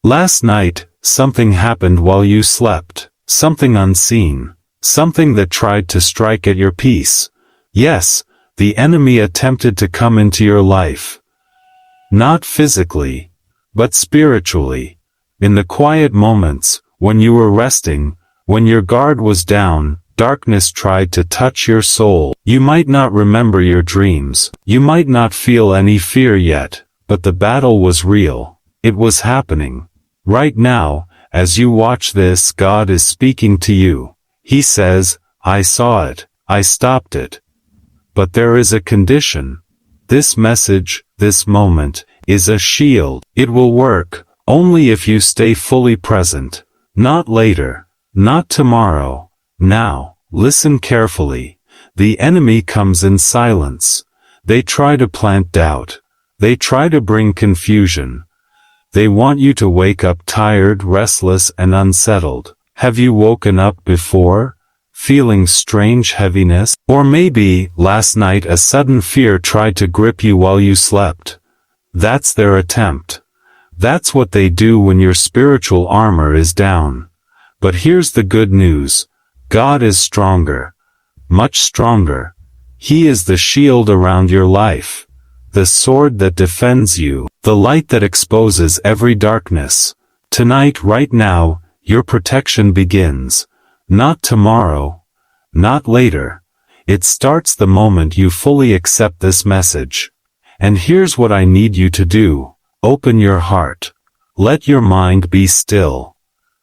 Last night, something happened while you slept, something unseen, something that tried to strike at your peace. Yes, the enemy attempted to come into your life. Not physically, but spiritually. In the quiet moments, when you were resting, when your guard was down, darkness tried to touch your soul. You might not remember your dreams, you might not feel any fear yet, but the battle was real. It was happening. Right now, as you watch this, God is speaking to you. He says, I saw it, I stopped it. But there is a condition. This message, this moment, is a shield. It will work, only if you stay fully present. Not later, not tomorrow, now. Listen carefully. The enemy comes in silence. They try to plant doubt. They try to bring confusion. They want you to wake up tired, restless, and unsettled. Have you woken up before, feeling strange heaviness? Or maybe, last night a sudden fear tried to grip you while you slept. That's their attempt. That's what they do when your spiritual armor is down. But here's the good news. God is stronger. Much stronger. He is the shield around your life. The sword that defends you. The light that exposes every darkness. Tonight, right now, your protection begins. Not tomorrow. Not later. It starts the moment you fully accept this message. And here's what I need you to do. Open your heart. Let your mind be still.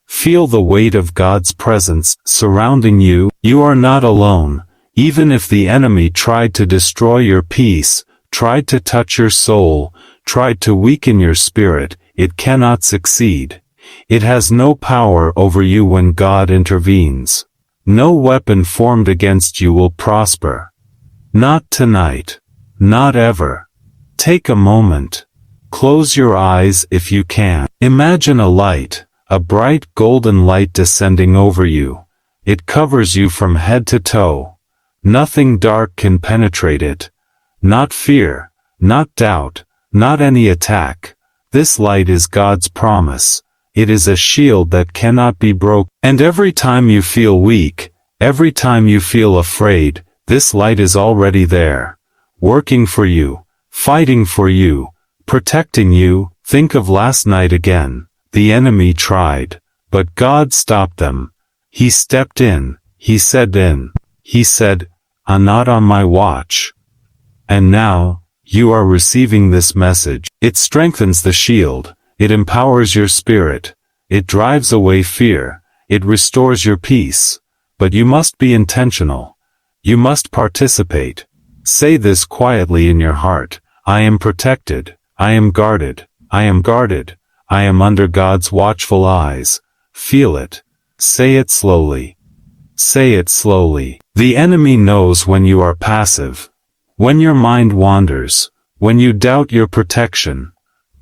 Feel the weight of God's presence surrounding you. You are not alone. Even if the enemy tried to destroy your peace, tried to touch your soul, tried to weaken your spirit, it cannot succeed. It has no power over you when God intervenes. No weapon formed against you will prosper. Not tonight. Not ever. Take a moment. Close your eyes if you can. Imagine a light. A bright golden light descending over you. It covers you from head to toe. Nothing dark can penetrate it. Not fear, not doubt, not any attack. This light is God's promise. It is a shield that cannot be broken. And every time you feel weak, every time you feel afraid, this light is already there. Working for you, fighting for you, protecting you. Think of last night again. The enemy tried, but God stopped them. He stepped in. He said, I'm not on my watch. And now, you are receiving this message. It strengthens the shield. It empowers your spirit. It drives away fear. It restores your peace. But you must be intentional. You must participate. Say this quietly in your heart. I am protected. I am guarded. I am guarded. I am under God's watchful eyes. Feel it. Say it slowly. Say it slowly. The enemy knows when you are passive. When your mind wanders. When you doubt your protection.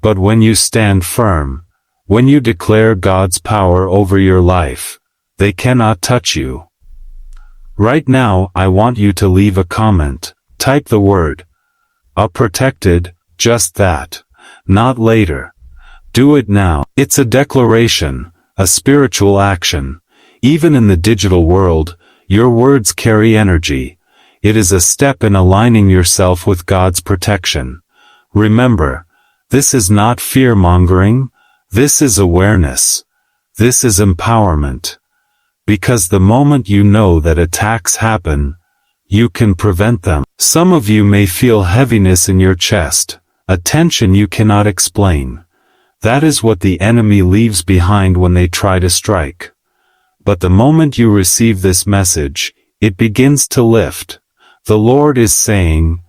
But when you stand firm. When you declare God's power over your life. They cannot touch you. Right now, I want you to leave a comment. Type the word. Protected, just that. Not later. Do it now. It's a declaration, a spiritual action. Even in the digital world, your words carry energy. It is a step in aligning yourself with God's protection. Remember, this is not fear-mongering. This is awareness. This is empowerment. Because the moment you know that attacks happen, you can prevent them. Some of you may feel heaviness in your chest, a tension you cannot explain. That is what the enemy leaves behind when they try to strike. But the moment you receive this message, it begins to lift. The Lord is saying,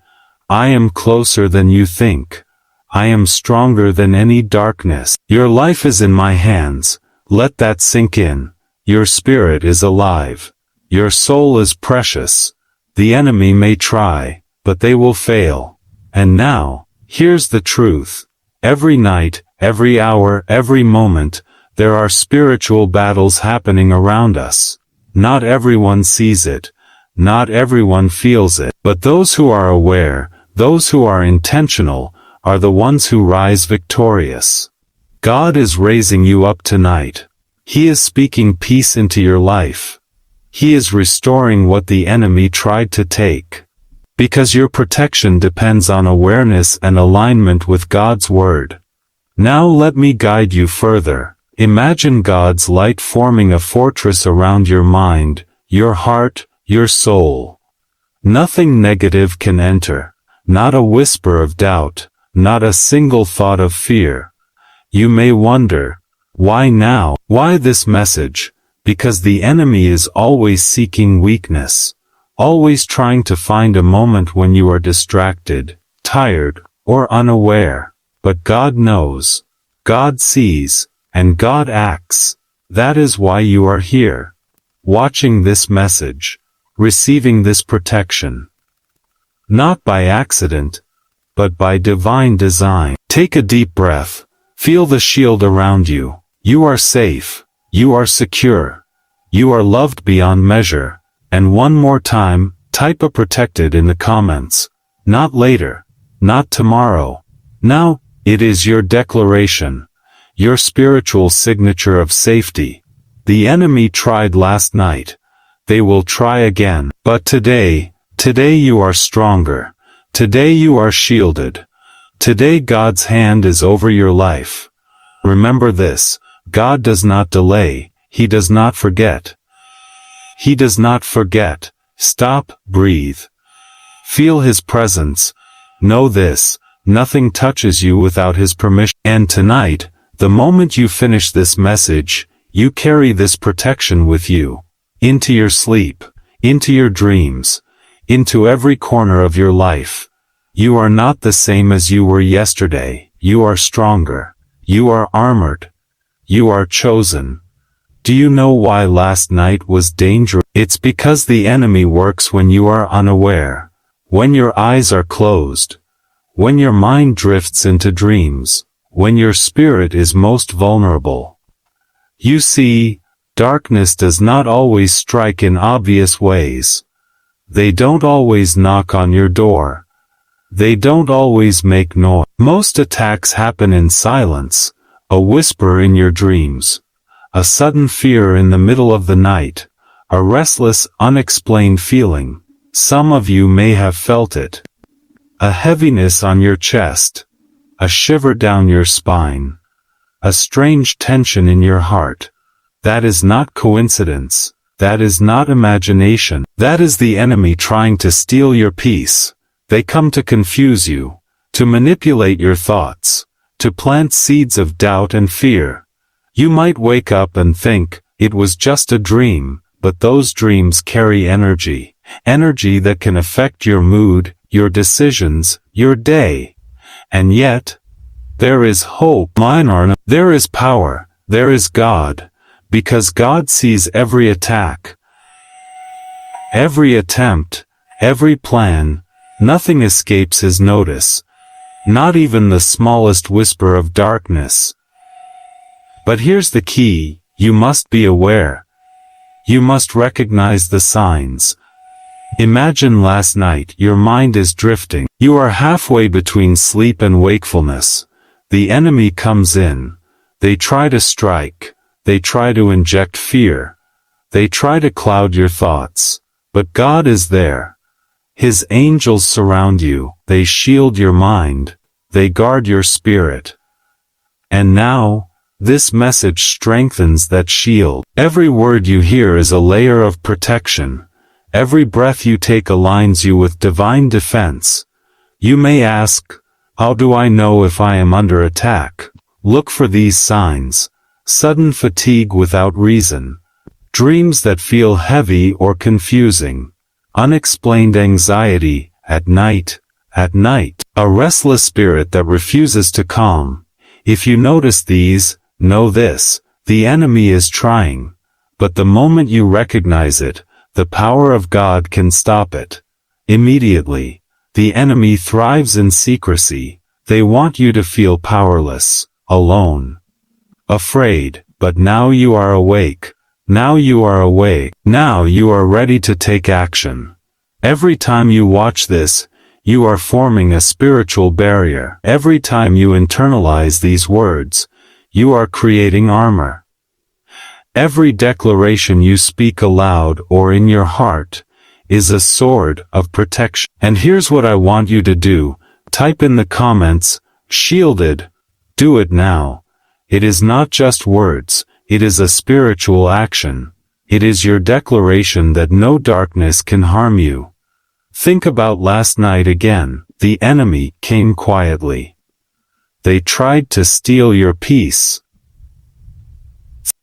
I am closer than you think. I am stronger than any darkness. Your life is in my hands. Let that sink in. Your spirit is alive. Your soul is precious. The enemy may try, but they will fail. And now, here's the truth. Every night, every hour, every moment, there are spiritual battles happening around us. Not everyone sees it. Not everyone feels it. But those who are aware, those who are intentional, are the ones who rise victorious. God is raising you up tonight. He is speaking peace into your life. He is restoring what the enemy tried to take. Because your protection depends on awareness and alignment with God's Word. Now let me guide you further. Imagine God's light forming a fortress around your mind, your heart, your soul. Nothing negative can enter. Not a whisper of doubt, not a single thought of fear. You may wonder, why now? Why this message? Because the enemy is always seeking weakness. Always trying to find a moment when you are distracted, tired, or unaware. But God knows, God sees, and God acts. That is why you are here. Watching this message. Receiving this protection. Not by accident, but by divine design. Take a deep breath. Feel the shield around you. You are safe. You are secure. You are loved beyond measure. And one more time, type a protected in the comments. Not later. Not tomorrow. Now, it is your declaration. Your spiritual signature of safety. The enemy tried last night. They will try again. But today you are stronger. Today you are shielded. Today God's hand is over your life. Remember this, God does not delay. He does not forget. He does not forget. Stop, breathe. Feel His presence. Know this, nothing touches you without His permission. And tonight, the moment you finish this message, you carry this protection with you. Into your sleep, into your dreams, into every corner of your life. You are not the same as you were yesterday. You are stronger. You are armored. You are chosen. Do you know why last night was dangerous? It's because the enemy works when you are unaware, when your eyes are closed, when your mind drifts into dreams, when your spirit is most vulnerable. You see, darkness does not always strike in obvious ways. They don't always knock on your door. They don't always make noise. Most attacks happen in silence, a whisper in your dreams. A sudden fear in the middle of the night, a restless, unexplained feeling. Some of you may have felt it. A heaviness on your chest, a shiver down your spine, a strange tension in your heart. That is not coincidence. That is not imagination. That is the enemy trying to steal your peace. They come to confuse you, to manipulate your thoughts, to plant seeds of doubt and fear. You might wake up and think, it was just a dream, but those dreams carry energy. Energy that can affect your mood, your decisions, your day. And yet, there is hope. There is power. There is God. Because God sees every attack. Every attempt. Every plan. Nothing escapes His notice. Not even the smallest whisper of darkness. But here's the key, you must be aware. You must recognize the signs. Imagine last night your mind is drifting. You are halfway between sleep and wakefulness. The enemy comes in. They try to strike. They try to inject fear. They try to cloud your thoughts. But God is there. His angels surround you. They shield your mind. They guard your spirit. And now, this message strengthens that shield. Every word you hear is a layer of protection. Every breath you take aligns you with divine defense. You may ask, how do I know if I am under attack? Look for these signs. Sudden fatigue without reason. Dreams that feel heavy or confusing. Unexplained anxiety at night. A restless spirit that refuses to calm. If you notice these, know this, the enemy is trying. But the moment you recognize it, the power of God can stop it. Immediately. The enemy thrives in secrecy. They want you to feel powerless, alone, afraid. But now you are awake. Now you are awake. Now you are ready to take action. Every time you watch this, you are forming a spiritual barrier. Every time you internalize these words, you are creating armor. Every declaration you speak aloud or in your heart is a sword of protection. And here's what I want you to do. Type in the comments, shielded. Do it now. It is not just words, it is a spiritual action. It is your declaration that no darkness can harm you. Think about last night again. The enemy came quietly. They tried to steal your peace.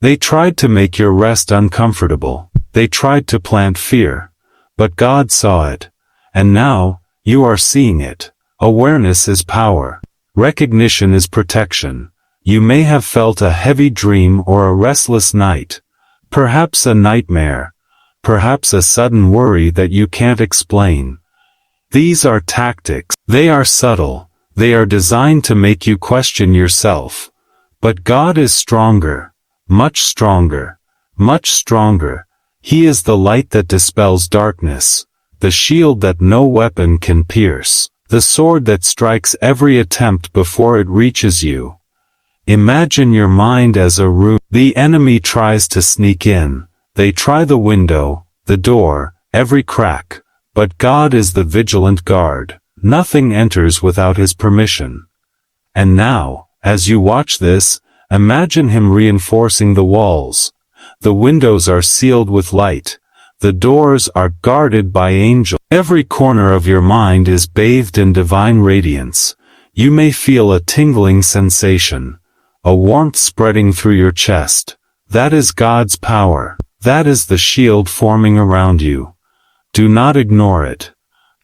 They tried to make your rest uncomfortable. They tried to plant fear. But God saw it. And now, you are seeing it. Awareness is power. Recognition is protection. You may have felt a heavy dream or a restless night. Perhaps a nightmare. Perhaps a sudden worry that you can't explain. These are tactics. They are subtle. They are designed to make you question yourself. But God is stronger. Much stronger. Much stronger. He is the light that dispels darkness. The shield that no weapon can pierce. The sword that strikes every attempt before it reaches you. Imagine your mind as a room. The enemy tries to sneak in. They try the window, the door, every crack. But God is the vigilant guard. Nothing enters without his permission. And now, as you watch this, imagine him reinforcing the walls. The windows are sealed with light. The doors are guarded by angels. Every corner of your mind is bathed in divine radiance. You may feel a tingling sensation. A warmth spreading through your chest. That is God's power. That is the shield forming around you. Do not ignore it.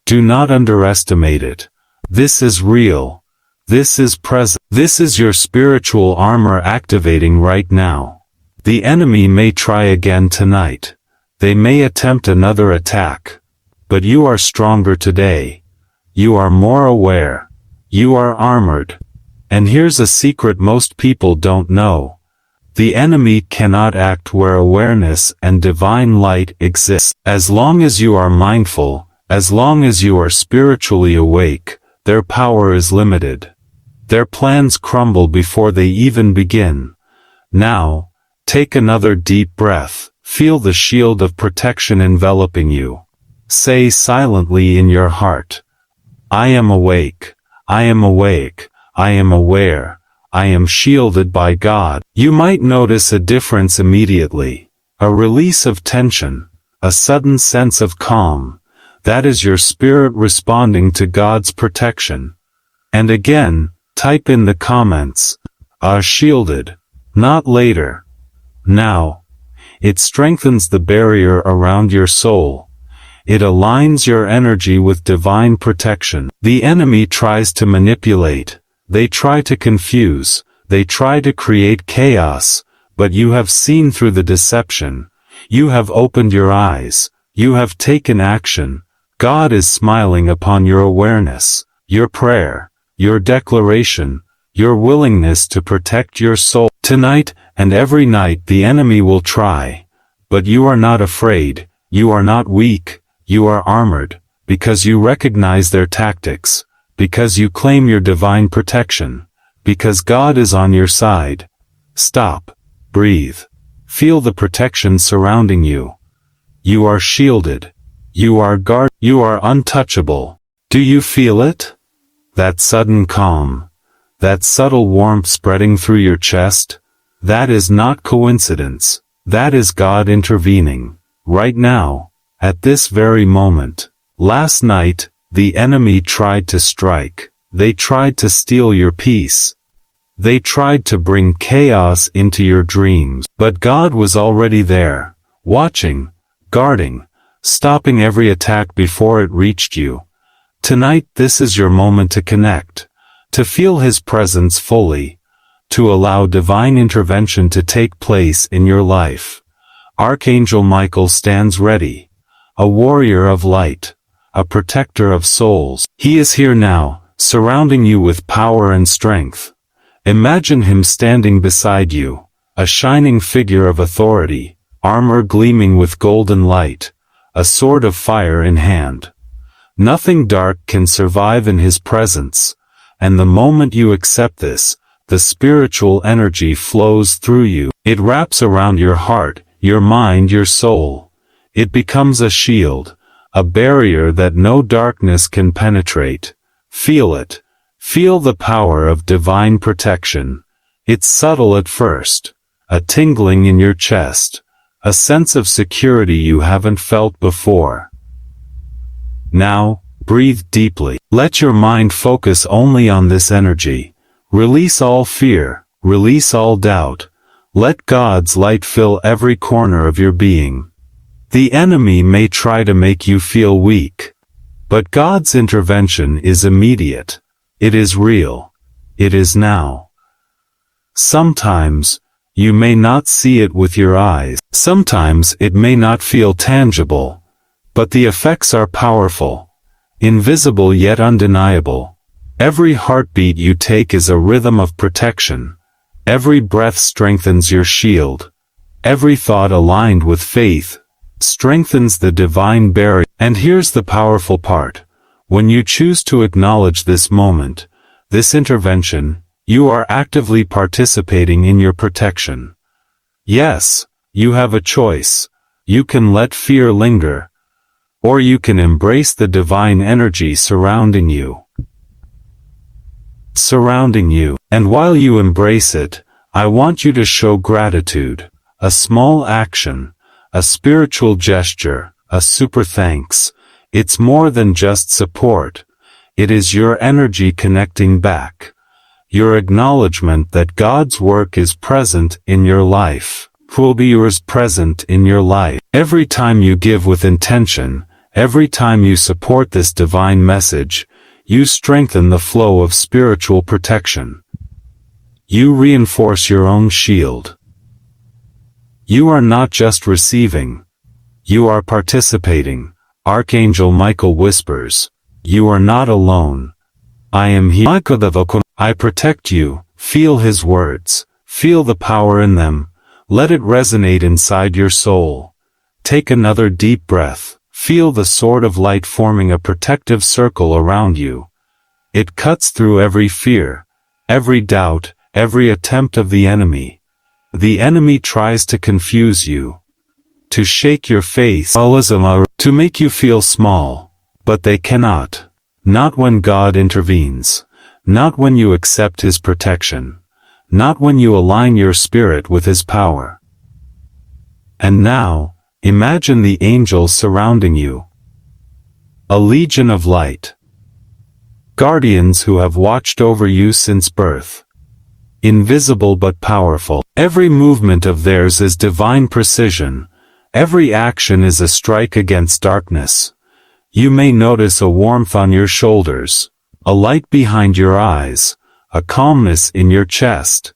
Do not underestimate it. This is real. This is present. This is your spiritual armor activating right now. The enemy may try again tonight. They may attempt another attack. But you are stronger today. You are more aware. You are armored. And here's a secret most people don't know. The enemy cannot act where awareness and divine light exist. As long as you are mindful, as long as you are spiritually awake, their power is limited. Their plans crumble before they even begin. Now, take another deep breath. Feel the shield of protection enveloping you. Say silently in your heart, I am awake. I am awake. I am aware. I am shielded by God. You might notice a difference immediately. A release of tension. A sudden sense of calm. That is your spirit responding to God's protection. And again, type in the comments, shielded. Not later. Now. It strengthens the barrier around your soul. It aligns your energy with divine protection. The enemy tries to manipulate. They try to confuse, they try to create chaos, but you have seen through the deception. You have opened your eyes. You have taken action. God is smiling upon your awareness, your prayer, your declaration, your willingness to protect your soul. Tonight, and every night the enemy will try. But you are not afraid, you are not weak, you are armored, because you recognize their tactics. Because you claim your divine protection. Because God is on your side. Stop. Breathe. Feel the protection surrounding you. You are shielded. You are guarded. You are untouchable. Do you feel it? That sudden calm. That subtle warmth spreading through your chest. That is not coincidence. That is God intervening. Right now. At this very moment. Last night, the enemy tried to strike. They tried to steal your peace. They tried to bring chaos into your dreams. But God was already there, watching, guarding, stopping every attack before it reached you. Tonight this is your moment to connect, to feel His presence fully, to allow divine intervention to take place in your life. Archangel Michael stands ready, a warrior of light. A protector of souls. He is here now, surrounding you with power and strength. Imagine him standing beside you, a shining figure of authority, armor gleaming with golden light, a sword of fire in hand. Nothing dark can survive in his presence, and the moment you accept this, the spiritual energy flows through you. It wraps around your heart, your mind, your soul. It becomes a shield, a barrier that no darkness can penetrate. Feel it. Feel the power of divine protection. It's subtle at first, a tingling in your chest, a sense of security you haven't felt before. Now, breathe deeply. Let your mind focus only on this energy. Release all fear, release all doubt. Let God's light fill every corner of your being. The enemy may try to make you feel weak, but God's intervention is immediate. It is real. It is now. Sometimes, you may not see it with your eyes. Sometimes it may not feel tangible, but the effects are powerful, invisible yet undeniable. Every heartbeat you take is a rhythm of protection. Every breath strengthens your shield. Every thought aligned with faith strengthens the divine barrier. And here's the powerful part. When you choose to acknowledge this moment, this intervention, you are actively participating in your protection. Yes, you have a choice. You can let fear linger, or you can embrace the divine energy surrounding you. And while you embrace it, I want you to show gratitude, a small action, a spiritual gesture, a super thanks. It's more than just support. It is your energy connecting back. Your acknowledgement that God's work is present in your life, will be yours present in your life. Every time you give with intention, every time you support this divine message, you strengthen the flow of spiritual protection. You reinforce your own shield. You are not just receiving. You are participating. Archangel Michael whispers, "You are not alone. I am here. I protect you." Feel his words. Feel the power in them. Let it resonate inside your soul. Take another deep breath. Feel the sword of light forming a protective circle around you. It cuts through every fear, every doubt, every attempt of the enemy. The enemy tries to confuse you, to shake your faith, to make you feel small, but they cannot. Not when God intervenes. Not when you accept his protection. Not when you align your spirit with his power. And now, imagine the angels surrounding you. A legion of light. Guardians who have watched over you since birth. Invisible but powerful. Every movement of theirs is divine precision. Every action is a strike against darkness. You may notice a warmth on your shoulders, a light behind your eyes, a calmness in your chest.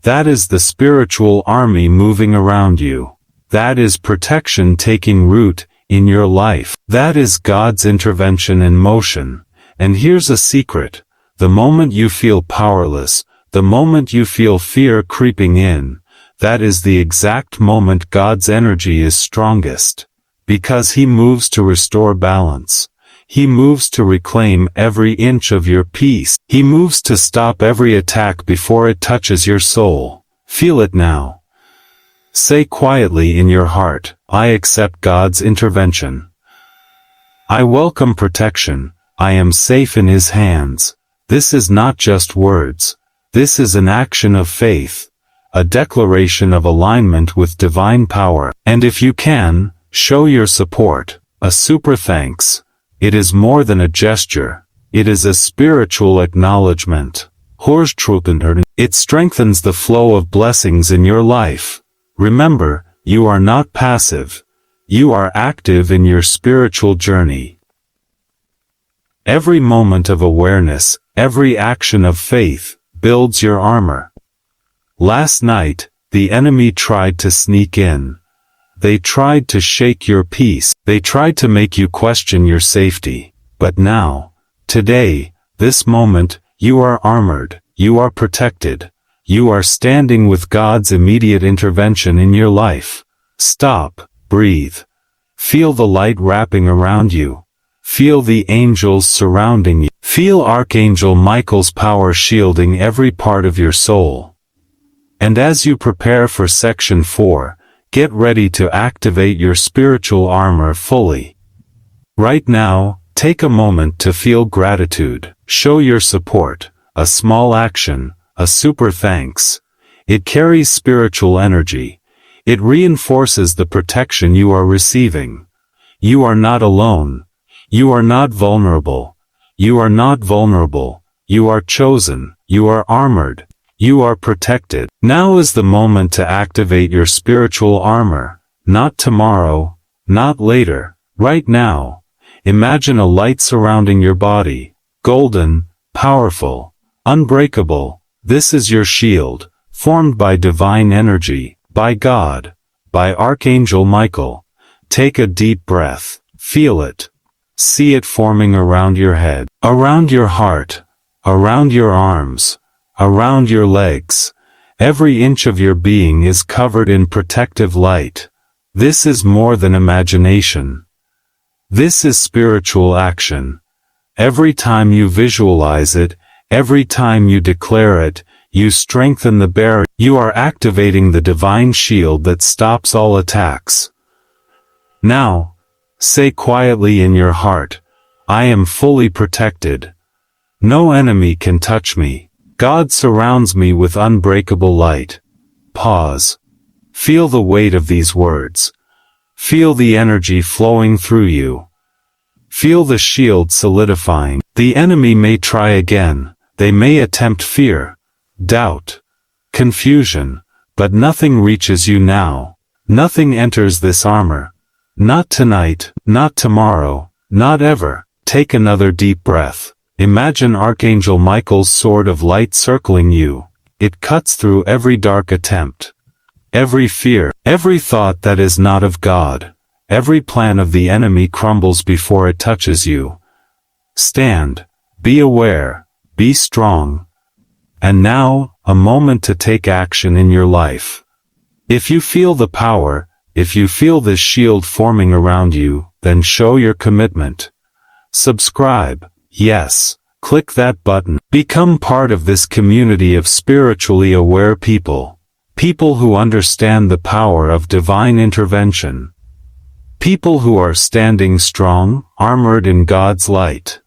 That is the spiritual army moving around you. That is protection taking root in your life. That is God's intervention in motion. And here's a secret. The moment you feel powerless, the moment you feel fear creeping in, that is the exact moment God's energy is strongest. Because he moves to restore balance. He moves to reclaim every inch of your peace. He moves to stop every attack before it touches your soul. Feel it now. Say quietly in your heart, "I accept God's intervention. I welcome protection. I am safe in his hands." This is not just words. This is an action of faith. A declaration of alignment with divine power. And if you can, show your support. A super thanks. It is more than a gesture. It is a spiritual acknowledgement. It strengthens the flow of blessings in your life. Remember, you are not passive. You are active in your spiritual journey. Every moment of awareness, every action of faith, builds your armor. Last night, the enemy tried to sneak in. They tried to shake your peace. They tried to make you question your safety. But now, today, this moment, you are armored, you are protected. You are standing with God's immediate intervention in your life. Stop, breathe. Feel the light wrapping around you. Feel the angels surrounding you. Feel Archangel Michael's power shielding every part of your soul. And as you prepare for Section 4, get ready to activate your spiritual armor fully. Right now, take a moment to feel gratitude. Show your support, a small action, a super thanks. It carries spiritual energy. It reinforces the protection you are receiving. You are not alone. You are not vulnerable. You are not vulnerable. You are chosen. You are armored. You are protected. Now is the moment to activate your spiritual armor. Not tomorrow. Not later. Right now. Imagine a light surrounding your body. Golden, powerful, unbreakable. This is your shield, formed by divine energy, by God, by Archangel Michael. Take a deep breath. Feel it. See it forming around your head, around your heart, around your arms, around your legs. Every inch of your being is covered in protective light. This is more than imagination. This is spiritual action. Every time you visualize it, every time you declare it, you strengthen the barrier. You are activating the divine shield that stops all attacks. Now, say quietly in your heart, I am fully protected. No enemy can touch me. God surrounds me with unbreakable light. Pause. Feel the weight of these words. Feel the energy flowing through you. Feel the shield solidifying. The enemy may try again. They may attempt fear, doubt, confusion, but nothing reaches you now. Nothing enters this armor. Not tonight, not tomorrow, not ever. Take another deep breath. Imagine Archangel Michael's sword of light circling you. It cuts through every dark attempt, every fear, every thought that is not of God. Every plan of the enemy crumbles before it touches you. Stand, be aware, be strong. And now, a moment to take action in your life. If you feel the power, if you feel this shield forming around you, then show your commitment. Subscribe, yes, click that button. Become part of this community of spiritually aware people. People who understand the power of divine intervention. People who are standing strong, armored in God's light.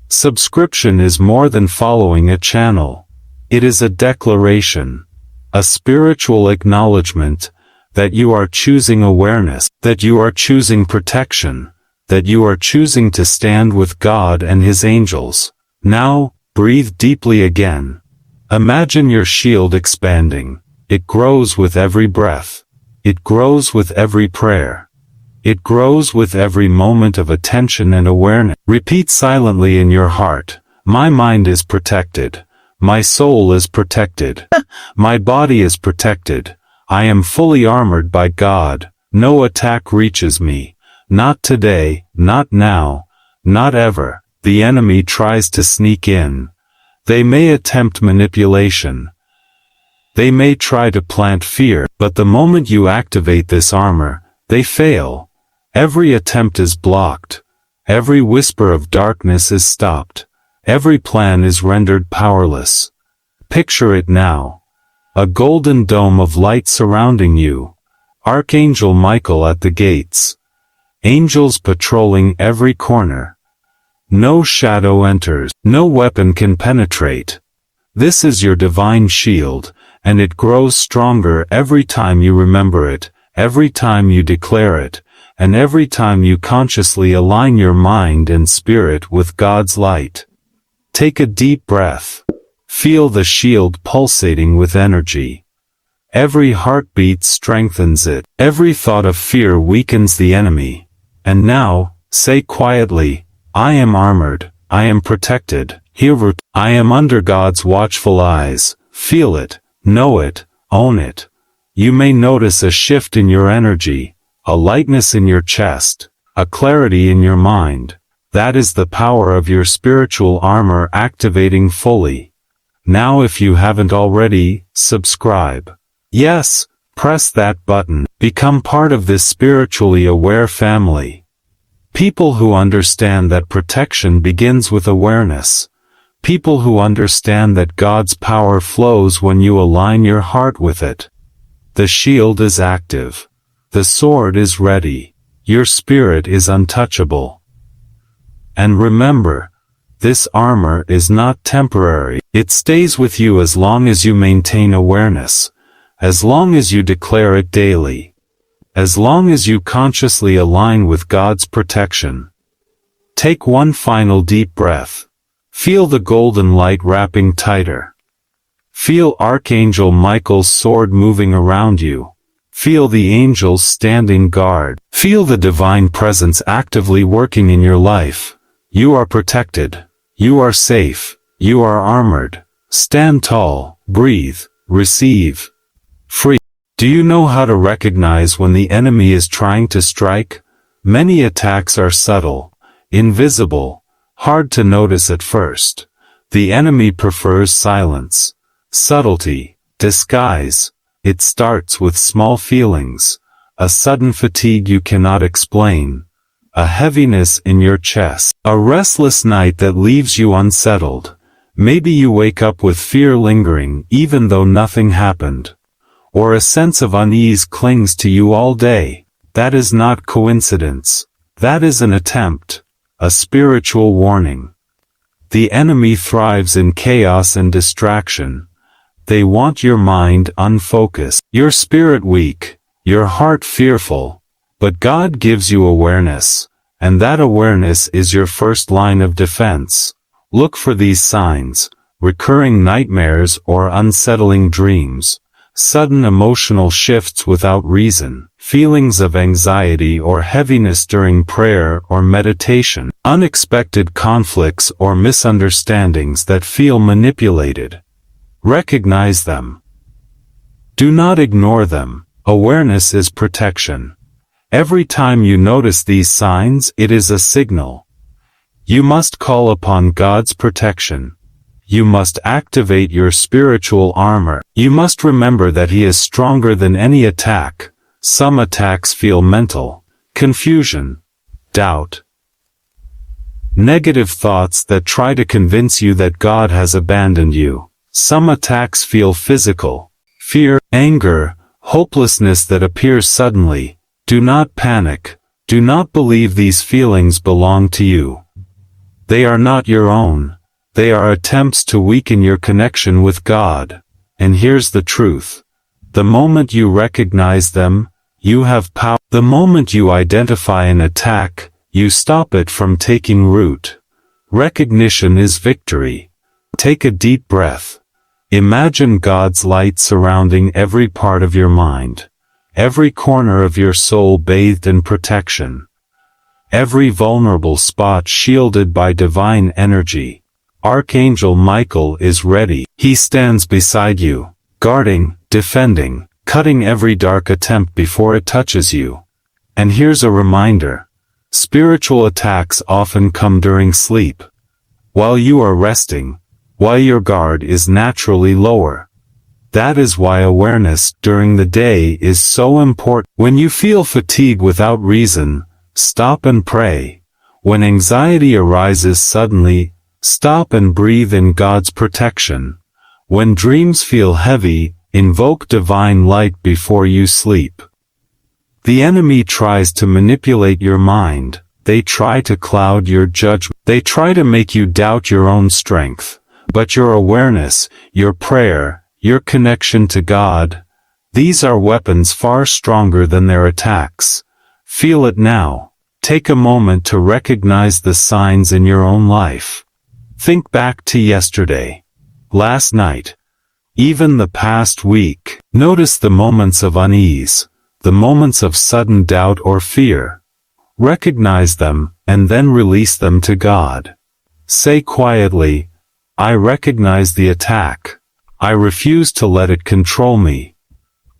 Subscription is more than following a channel. It is a declaration, a spiritual acknowledgement, that you are choosing awareness, that you are choosing protection, that you are choosing to stand with God and His angels. Now, breathe deeply again. Imagine your shield expanding. It grows with every breath. It grows with every prayer. It grows with every moment of attention and awareness. Repeat silently in your heart, my mind is protected. My soul is protected. My body is protected. I am fully armored by God. No attack reaches me. Not today, not now, not ever. The enemy tries to sneak in. They may attempt manipulation. They may try to plant fear, but the moment you activate this armor, they fail. Every attempt is blocked. Every whisper of darkness is stopped. Every plan is rendered powerless. Picture it now. A golden dome of light surrounding you. Archangel Michael at the gates. Angels patrolling every corner. No shadow enters. No weapon can penetrate. This is your divine shield, and it grows stronger every time you remember it, every time you declare it, and every time you consciously align your mind and spirit with God's light. Take a deep breath. Feel the shield pulsating with energy. Every heartbeat strengthens it. Every thought of fear weakens the enemy. And now, say quietly, I am armored, I am protected, I am under God's watchful eyes. Feel it, know it, own it. You may notice a shift in your energy, a lightness in your chest, a clarity in your mind. That is the power of your spiritual armor activating fully. Now if you haven't already, subscribe. Yes, press that button. Become part of this spiritually aware family. People who understand that protection begins with awareness. People who understand that God's power flows when you align your heart with it. The shield is active. The sword is ready. Your spirit is untouchable. And remember, this armor is not temporary. It stays with you as long as you maintain awareness, as long as you declare it daily, as long as you consciously align with God's protection. Take one final deep breath. Feel the golden light wrapping tighter. Feel Archangel Michael's sword moving around you. Feel the angels standing guard. Feel the divine presence actively working in your life. You are protected. You are safe. You are armored. Stand tall, breathe, receive. Free. Do you know how to recognize when the enemy is trying to strike? Many attacks are subtle, invisible, hard to notice at first. The enemy prefers silence, subtlety, disguise. It starts with small feelings, a sudden fatigue you cannot explain, a heaviness in your chest, a restless night that leaves you unsettled. Maybe you wake up with fear lingering even though nothing happened. Or a sense of unease clings to you all day. That is not coincidence. That is an attempt, a spiritual warning. The enemy thrives in chaos and distraction. They want your mind unfocused, your spirit weak, your heart fearful. But God gives you awareness, and that awareness is your first line of defense. Look for these signs: recurring nightmares or unsettling dreams, sudden emotional shifts without reason, feelings of anxiety or heaviness during prayer or meditation, unexpected conflicts or misunderstandings that feel manipulated. Recognize them. Do not ignore them. Awareness is protection. Every time you notice these signs, it is a signal. You must call upon God's protection. You must activate your spiritual armor. You must remember that He is stronger than any attack. Some attacks feel mental, confusion, doubt, negative thoughts that try to convince you that God has abandoned you. Some attacks feel physical, fear, anger, hopelessness that appears suddenly. Do not panic. Do not believe these feelings belong to you. They are not your own. They are attempts to weaken your connection with God. And here's the truth. The moment you recognize them, you have power. The moment you identify an attack, you stop it from taking root. Recognition is victory. Take a deep breath. Imagine God's light surrounding every part of your mind. Every corner of your soul bathed in protection. Every vulnerable spot shielded by divine energy. Archangel Michael is ready. He stands beside you, guarding, defending, cutting every dark attempt before it touches you. And here's a reminder. Spiritual attacks often come during sleep. While you are resting, while your guard is naturally lower. That is why awareness during the day is so important. When you feel fatigue without reason, stop and pray. When anxiety arises suddenly, stop and breathe in God's protection. When dreams feel heavy, invoke divine light before you sleep. The enemy tries to manipulate your mind. They try to cloud your judgment. They try to make you doubt your own strength. But your awareness, your prayer, your connection to God, these are weapons far stronger than their attacks. Feel it now. Take a moment to recognize the signs in your own life. Think back to yesterday, last night, even the past week. Notice the moments of unease, the moments of sudden doubt or fear. Recognize them, and then release them to God. Say quietly, I recognize the attack. I refuse to let it control me.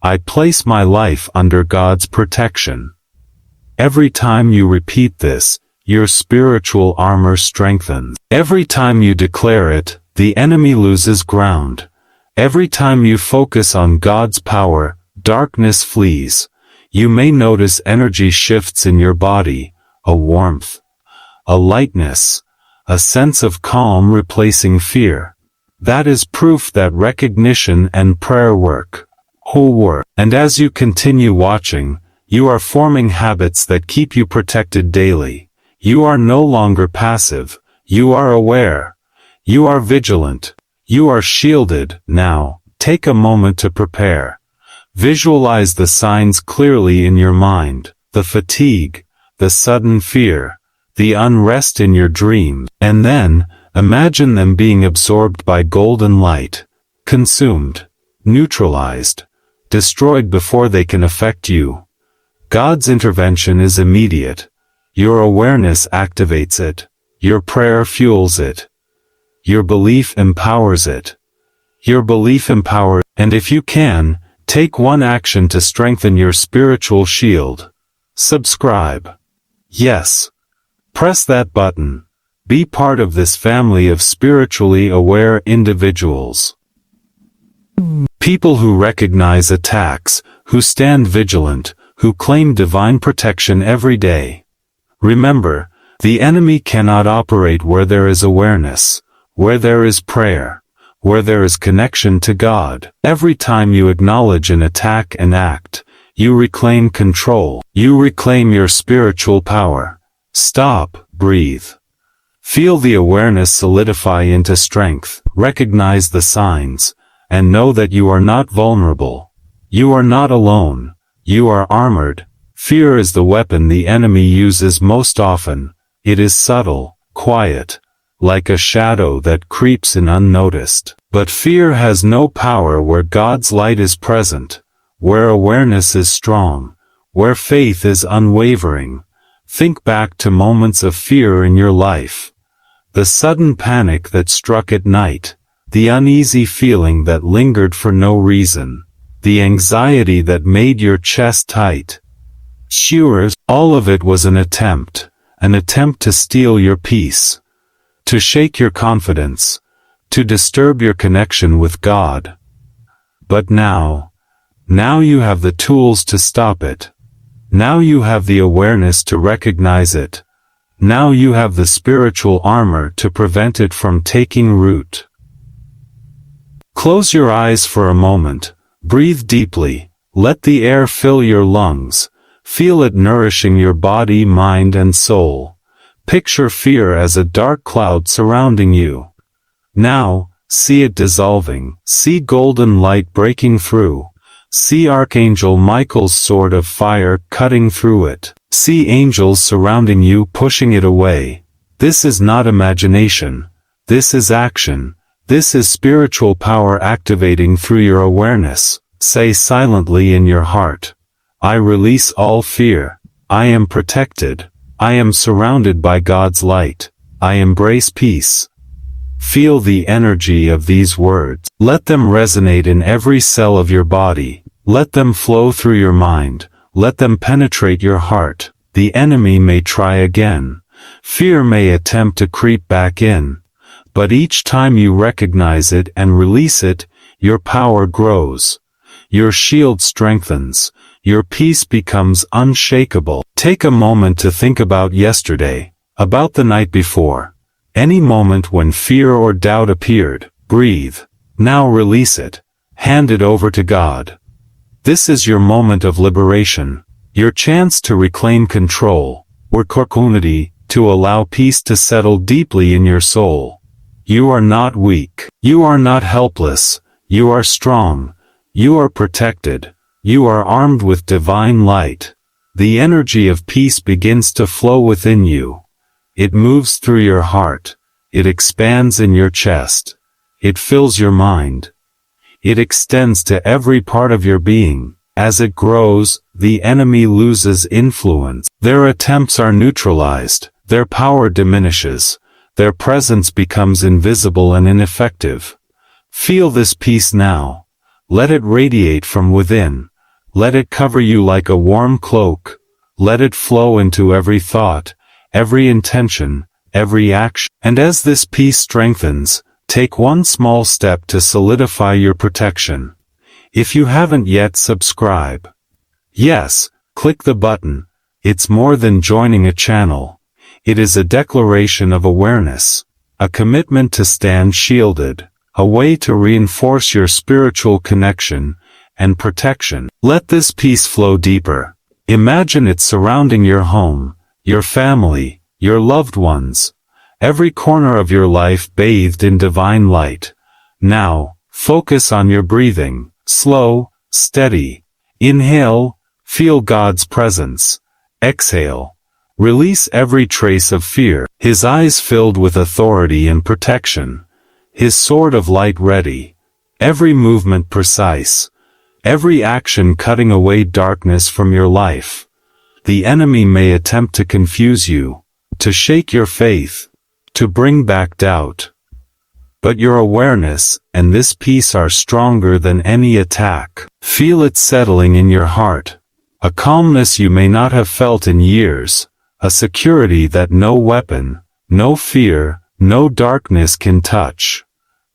I place my life under God's protection. Every time you repeat this, your spiritual armor strengthens. Every time you declare it, the enemy loses ground. Every time you focus on God's power, darkness flees. You may notice energy shifts in your body, a warmth, a lightness, a sense of calm replacing fear. That is proof that recognition and prayer work. Whole work. And as you continue watching, you are forming habits that keep you protected daily. You are no longer passive. You are aware. You are vigilant. You are shielded. Now, take a moment to prepare. Visualize the signs clearly in your mind, the fatigue, the sudden fear, the unrest in your dreams, and then, imagine them being absorbed by golden light, consumed, neutralized, destroyed before they can affect you. God's intervention is immediate. Your awareness activates it. Your prayer fuels it. Your belief empowers it. Your belief empowers, and if you can, take one action to strengthen your spiritual shield. Subscribe. Yes. Press that button. Be part of this family of spiritually aware individuals. People who recognize attacks, who stand vigilant, who claim divine protection every day. Remember, the enemy cannot operate where there is awareness, where there is prayer, where there is connection to God. Every time you acknowledge an attack and act, you reclaim control. You reclaim your spiritual power. Stop, breathe. Feel the awareness solidify into strength. Recognize the signs, and know that you are not vulnerable. You are not alone. You are armored. Fear is the weapon the enemy uses most often. It is subtle, quiet, like a shadow that creeps in unnoticed. But fear has no power where God's light is present, where awareness is strong, where faith is unwavering. Think back to moments of fear in your life. The sudden panic that struck at night, the uneasy feeling that lingered for no reason, the anxiety that made your chest tight. Sure, all of it was an attempt to steal your peace, to shake your confidence, to disturb your connection with God. But now you have the tools to stop it. Now you have the awareness to recognize it. Now you have the spiritual armor to prevent it from taking root. Close your eyes for a moment. Breathe deeply. Let the air fill your lungs. Feel it nourishing your body, mind, and soul. Picture fear as a dark cloud surrounding you. Now, see it dissolving. See golden light breaking through. See Archangel Michael's sword of fire cutting through it. See angels surrounding you, pushing it away. This is not imagination. This is action. This is spiritual power activating through your awareness. Say silently in your heart, I release all fear. I am protected. I am surrounded by God's light. I embrace peace. Feel the energy of these words. Let them resonate in every cell of your body. Let them flow through your mind. Let them penetrate your heart. The enemy may try again. Fear may attempt to creep back in. But each time you recognize it and release it, your power grows. Your shield strengthens. Your peace becomes unshakable. Take a moment to think about yesterday, about the night before. Any moment when fear or doubt appeared, breathe. Now release it. Hand it over to God. This is your moment of liberation, your chance to reclaim control, or opportunity to allow peace to settle deeply in your soul. You are not weak. You are not helpless. You are strong. You are protected. You are armed with divine light. The energy of peace begins to flow within you. It moves through your heart. It expands in your chest. It fills your mind. It extends to every part of your being. As it grows, the enemy loses influence. Their attempts are neutralized. Their power diminishes. Their presence becomes invisible and ineffective. Feel this peace now. Let it radiate from within. Let it cover you like a warm cloak. Let it flow into every thought, every intention, every action. And as this peace strengthens, take one small step to solidify your protection. If you haven't yet subscribe. Yes, click the button. It's more than joining a channel. It is a declaration of awareness, a commitment to stand shielded, a way to reinforce your spiritual connection and protection. Let this peace flow deeper. Imagine it surrounding your home, your family, your loved ones, every corner of your life bathed in divine light. Now, focus on your breathing, slow, steady. Inhale, feel God's presence. Exhale, release every trace of fear. His eyes filled with authority and protection. His sword of light ready. Every movement precise. Every action cutting away darkness from your life. The enemy may attempt to confuse you, to shake your faith, to bring back doubt. But your awareness and this peace are stronger than any attack. Feel it settling in your heart. A calmness you may not have felt in years. A security that no weapon, no fear, no darkness can touch.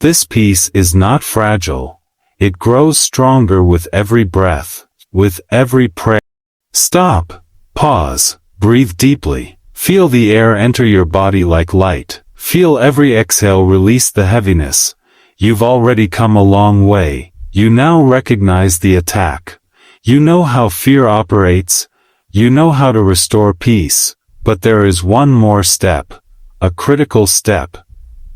This peace is not fragile. It grows stronger with every breath, with every prayer. Stop, pause, breathe deeply. Feel the air enter your body like light. Feel every exhale release the heaviness. You've already come a long way. You now recognize the attack. You know how fear operates. You know how to restore peace. But there is one more step. A critical step.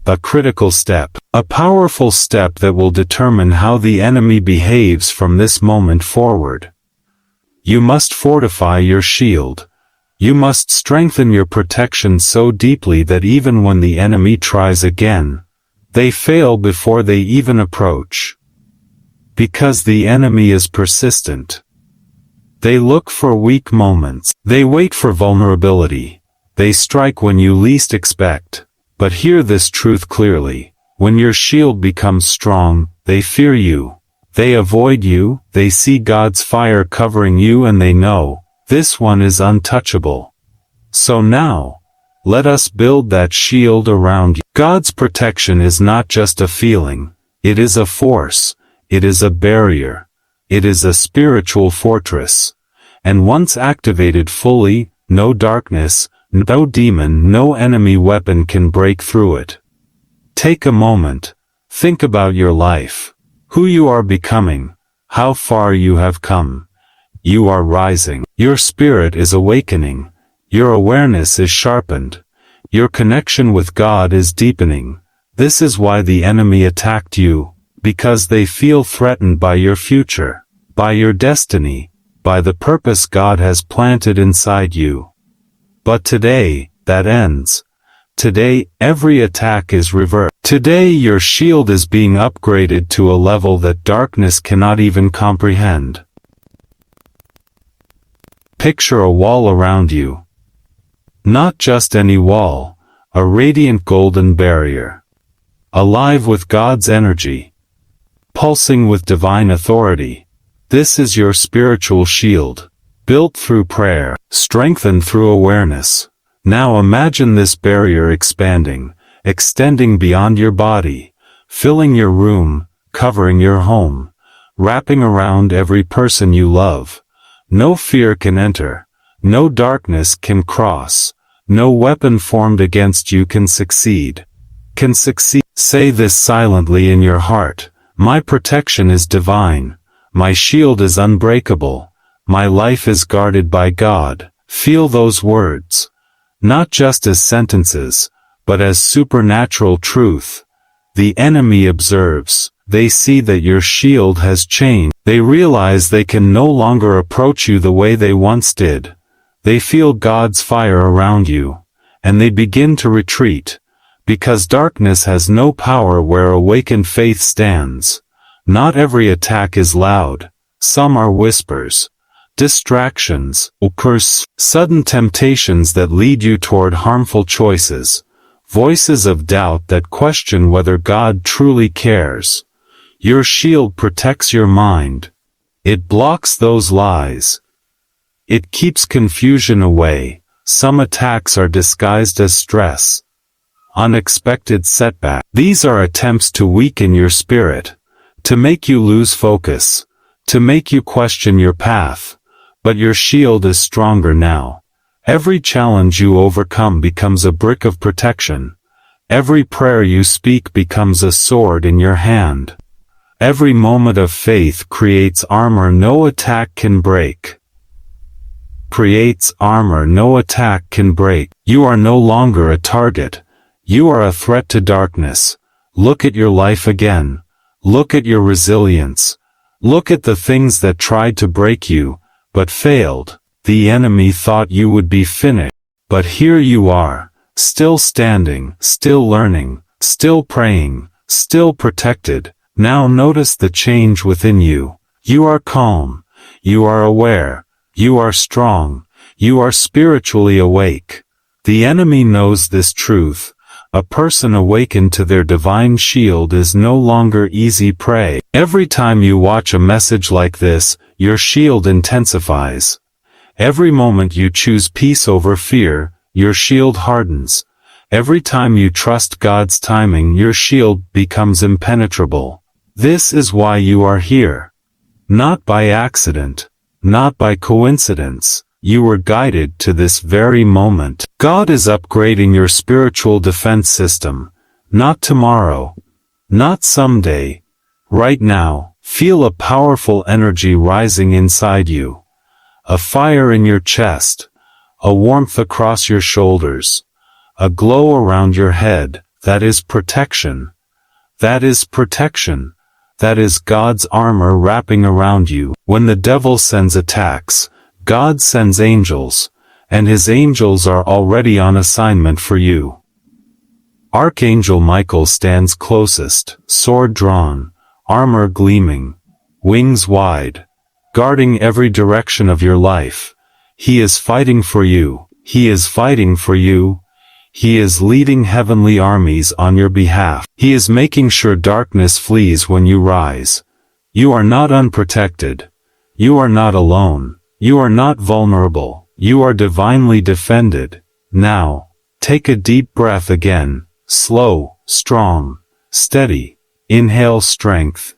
A critical step. A powerful step that will determine how the enemy behaves from this moment forward. You must fortify your shield. You must strengthen your protection so deeply that even when the enemy tries again, they fail before they even approach. Because the enemy is persistent. They look for weak moments. They wait for vulnerability. They strike when you least expect. But hear this truth clearly. When your shield becomes strong, they fear you. They avoid you. They see God's fire covering you and they know, this one is untouchable. So now, let us build that shield around you. God's protection is not just a feeling. It is a force. It is a barrier. It is a spiritual fortress. And once activated fully, no darkness, no demon, no enemy weapon can break through it. Take a moment. Think about your life. Who you are becoming. How far you have come. You are rising. Your spirit is awakening. Your awareness is sharpened. Your connection with God is deepening. This is why the enemy attacked you, because they feel threatened by your future, by your destiny, by the purpose God has planted inside you. But today, that ends. Today, every attack is reversed. Today your shield is being upgraded to a level that darkness cannot even comprehend. Picture a wall around you. Not just any wall, a radiant golden barrier. Alive with God's energy. Pulsing with divine authority. This is your spiritual shield. Built through prayer, strengthened through awareness. Now imagine this barrier expanding, extending beyond your body, filling your room, covering your home, wrapping around every person you love. No fear can enter, no darkness can cross, no weapon formed against you can succeed. Say this silently in your heart. My protection is divine. My shield is unbreakable. My life is guarded by God. Feel those words. Not just as sentences, but as supernatural truth. The enemy observes. They see that your shield has changed. They realize they can no longer approach you the way they once did. They feel God's fire around you. And they begin to retreat. Because darkness has no power where awakened faith stands. Not every attack is loud. Some are whispers. Distractions, or sudden temptations that lead you toward harmful choices. Voices of doubt that question whether God truly cares. Your shield protects your mind. It blocks those lies. It keeps confusion away. Some attacks are disguised as stress. Unexpected setback. These are attempts to weaken your spirit, to make you lose focus, to make you question your path. But your shield is stronger now. Every challenge you overcome becomes a brick of protection. Every prayer you speak becomes a sword in your hand. Every moment of faith creates armor no attack can break. Creates armor no attack can break. You are no longer a target. You are a threat to darkness. Look at your life again. Look at your resilience. Look at the things that tried to break you, but failed. The enemy thought you would be finished. But here you are, still standing, still learning, still praying, still protected. Now notice the change within you. You are calm. You are aware. You are strong. You are spiritually awake. The enemy knows this truth. A person awakened to their divine shield is no longer easy prey. Every time you watch a message like this, your shield intensifies. Every moment you choose peace over fear, your shield hardens. Every time you trust God's timing, your shield becomes impenetrable. This is why you are here. Not by accident, not by coincidence. You were guided to this very moment. God is upgrading your spiritual defense system. Not tomorrow. Not someday. Right now, feel a powerful energy rising inside you. A fire in your chest. A warmth across your shoulders. A glow around your head. That is protection. That is protection. That is God's armor wrapping around you. When the devil sends attacks, God sends angels, and his angels are already on assignment for you. Archangel Michael stands closest, sword drawn, armor gleaming, wings wide, guarding every direction of your life. He is fighting for you. He is fighting for you. He is leading heavenly armies on your behalf. He is making sure darkness flees when you rise. You are not unprotected. You are not alone. You are not vulnerable. You are divinely defended. Now, take a deep breath again. Slow, strong, steady. Inhale strength.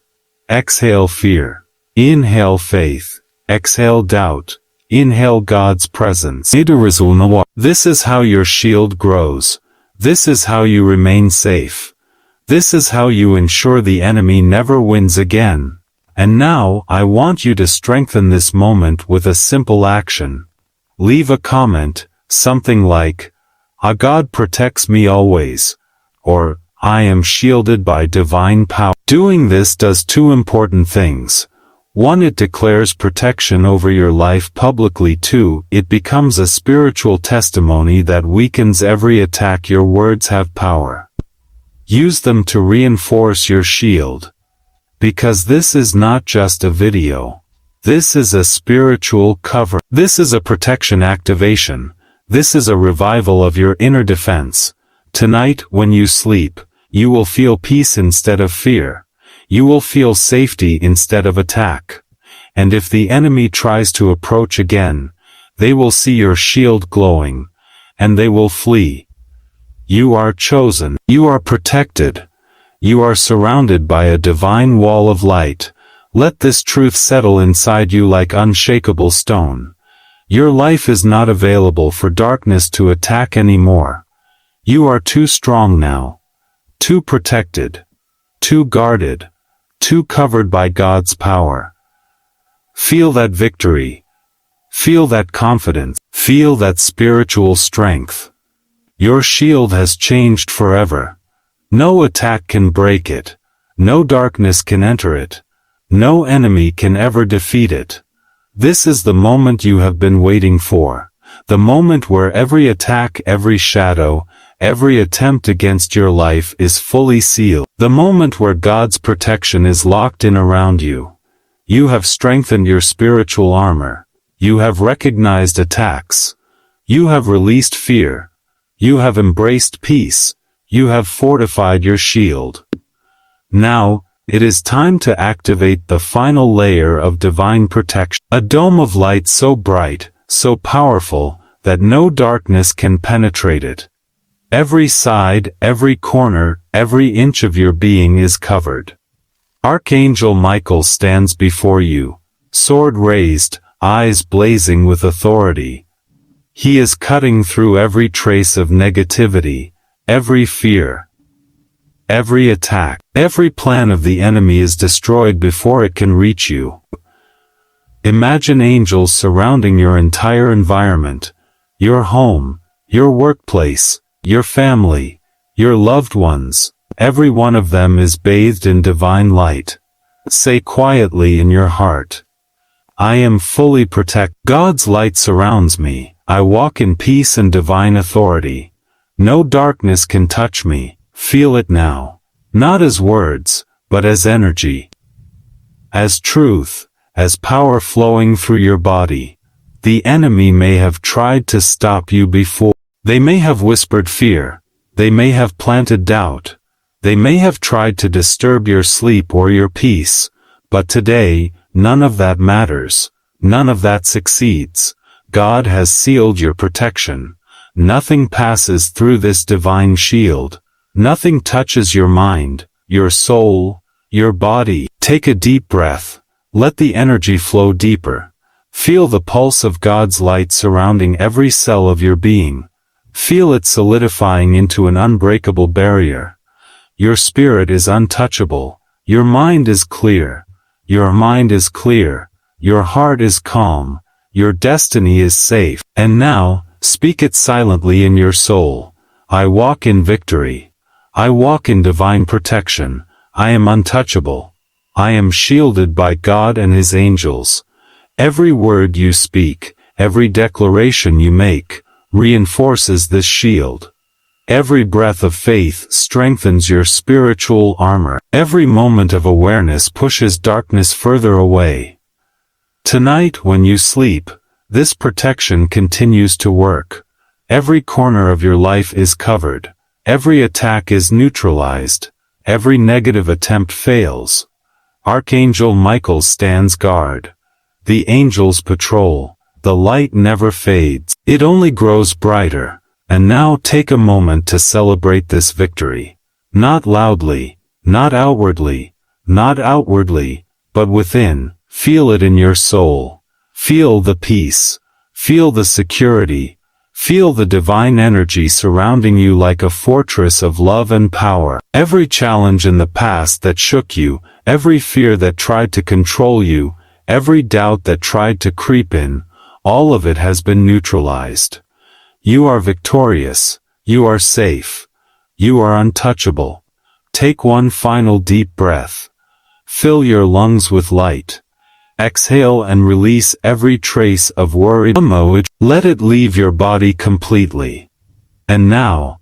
Exhale fear. Inhale faith. Exhale doubt. Inhale God's presence. This is how your shield grows. This is how you remain safe. This is how you ensure the enemy never wins again. And now, I want you to strengthen this moment with a simple action. Leave a comment, something like, God protects me always, or, I am shielded by divine power. Doing this does two important things. 1. It declares protection over your life publicly. 2. It becomes a spiritual testimony that weakens every attack. Your words have power. Use them to reinforce your shield. Because this is not just a video. This is a spiritual cover. This is a protection activation. This is a revival of your inner defense. Tonight, when you sleep, you will feel peace instead of fear. You will feel safety instead of attack. And if the enemy tries to approach again, they will see your shield glowing, and they will flee. You are chosen. You are protected. You are surrounded by a divine wall of light. Let this truth settle inside you like unshakable stone. Your life is not available for darkness to attack anymore. You are too strong now. Too protected. Too guarded. Too covered by God's power. Feel that victory. Feel that confidence. Feel that spiritual strength. Your shield has changed forever. No attack can break it. No darkness can enter it. No enemy can ever defeat it. This is the moment you have been waiting for. The moment where every attack, every shadow, every attempt against your life is fully sealed. The moment where God's protection is locked in around you. You have strengthened your spiritual armor. You have recognized attacks. You have released fear. You have embraced peace. You have fortified your shield. Now, it is time to activate the final layer of divine protection. A dome of light so bright, so powerful, that no darkness can penetrate it. Every side, every corner, every inch of your being is covered. Archangel Michael stands before you, sword raised, eyes blazing with authority. He is cutting through every trace of negativity, every fear, every attack. Every plan of the enemy is destroyed before it can reach you. Imagine angels surrounding your entire environment, your home, your workplace, your family, your loved ones. Every one of them is bathed in divine light. Say quietly in your heart, I am fully protected. God's light surrounds me. I walk in peace and divine authority. No darkness can touch me. Feel it now. Not as words, but as energy. As truth, as power flowing through your body. The enemy may have tried to stop you before. They may have whispered fear. They may have planted doubt. They may have tried to disturb your sleep or your peace. But today, none of that matters. None of that succeeds. God has sealed your protection. Nothing passes through this divine shield. Nothing touches your mind, your soul, your body. Take a deep breath. Let the energy flow deeper. Feel the pulse of God's light surrounding every cell of your being. Feel it solidifying into an unbreakable barrier. Your spirit is untouchable. Your mind is clear. Your mind is clear. Your heart is calm. Your destiny is safe. And now, speak it silently in your soul. I walk in victory. I walk in divine protection. I am untouchable. I am shielded by God and His angels. Every word you speak, every declaration you make, reinforces this shield. Every breath of faith strengthens your spiritual armor. Every moment of awareness pushes darkness further away. Tonight when you sleep, this protection continues to work. Every corner of your life is covered. Every attack is neutralized. Every negative attempt fails. Archangel Michael stands guard. The angels patrol. The light never fades. It only grows brighter. And now take a moment to celebrate this victory. Not loudly, not outwardly, but within. Feel it in your soul. Feel the peace. Feel the security. Feel the divine energy surrounding you like a fortress of love and power. Every challenge in the past that shook you, every fear that tried to control you, every doubt that tried to creep in, all of it has been neutralized. You are victorious. You are safe. You are untouchable. Take one final deep breath. Fill your lungs with light. Exhale and release every trace of worry. Let it leave your body completely. And now,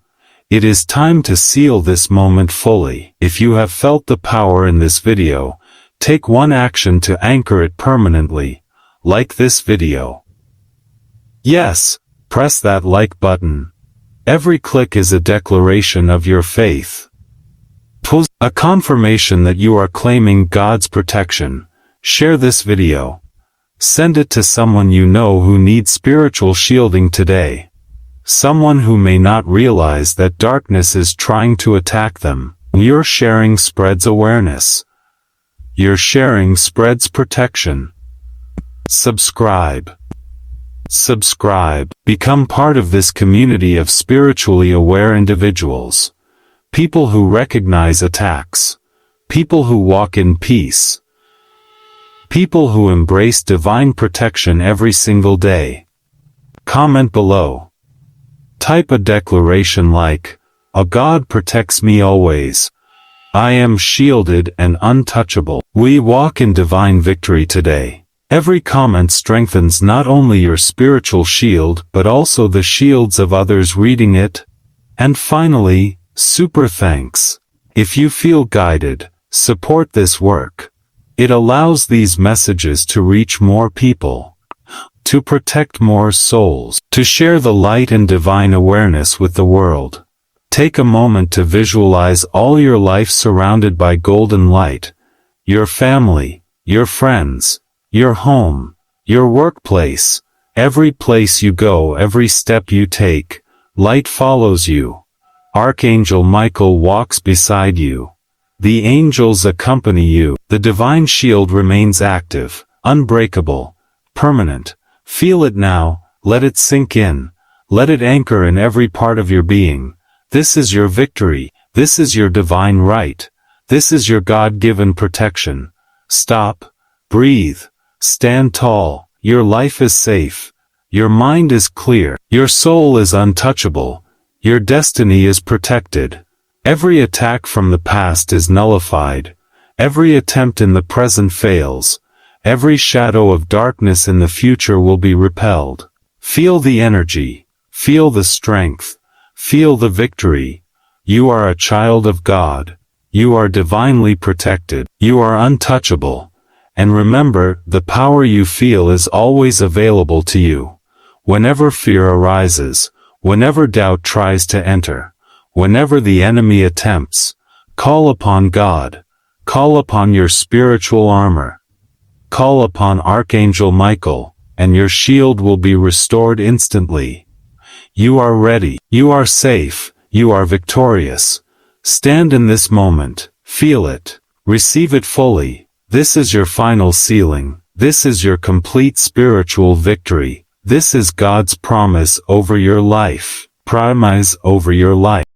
it is time to seal this moment fully. If you have felt the power in this video, take one action to anchor it permanently. Like this video. Yes. Press that like button. Every click is a declaration of your faith. A confirmation that you are claiming God's protection. Share this video. Send it to someone you know who needs spiritual shielding today. Someone who may not realize that darkness is trying to attack them. Your sharing spreads awareness. Your sharing spreads protection. Subscribe. Become part of this community of spiritually aware individuals. People who recognize attacks. People who walk in peace. People who embrace divine protection every single day. Comment below. Type a declaration like, "A God protects me always. I am shielded and untouchable." We walk in divine victory today. Every comment strengthens not only your spiritual shield but also the shields of others reading it. And finally, super thanks. If you feel guided, support this work. It allows these messages to reach more people, to protect more souls, to share the light and divine awareness with the world. Take a moment to visualize all your life surrounded by golden light. Your family, your friends, your home, your workplace, every place you go, every step you take, light follows you. Archangel Michael walks beside you. The angels accompany you. The divine shield remains active, unbreakable, permanent. Feel it now, let it sink in. Let it anchor in every part of your being. This is your victory. This is your divine right. This is your God-given protection. Stop. Breathe. Stand tall. Your life is safe. Your mind is clear. Your soul is untouchable. Your destiny is protected. Every attack from the past is nullified. Every attempt in the present fails. Every shadow of darkness in the future will be repelled. Feel the energy. Feel the strength. Feel the victory. You are a child of God. You are divinely protected. You are untouchable. And remember, the power you feel is always available to you. Whenever fear arises, whenever doubt tries to enter, whenever the enemy attempts, call upon God. Call upon your spiritual armor. Call upon Archangel Michael, and your shield will be restored instantly. You are ready. You are safe. You are victorious. Stand in this moment. Feel it. Receive it fully. This is your final sealing. This is your complete spiritual victory. This is God's promise over your life. Promise over your life.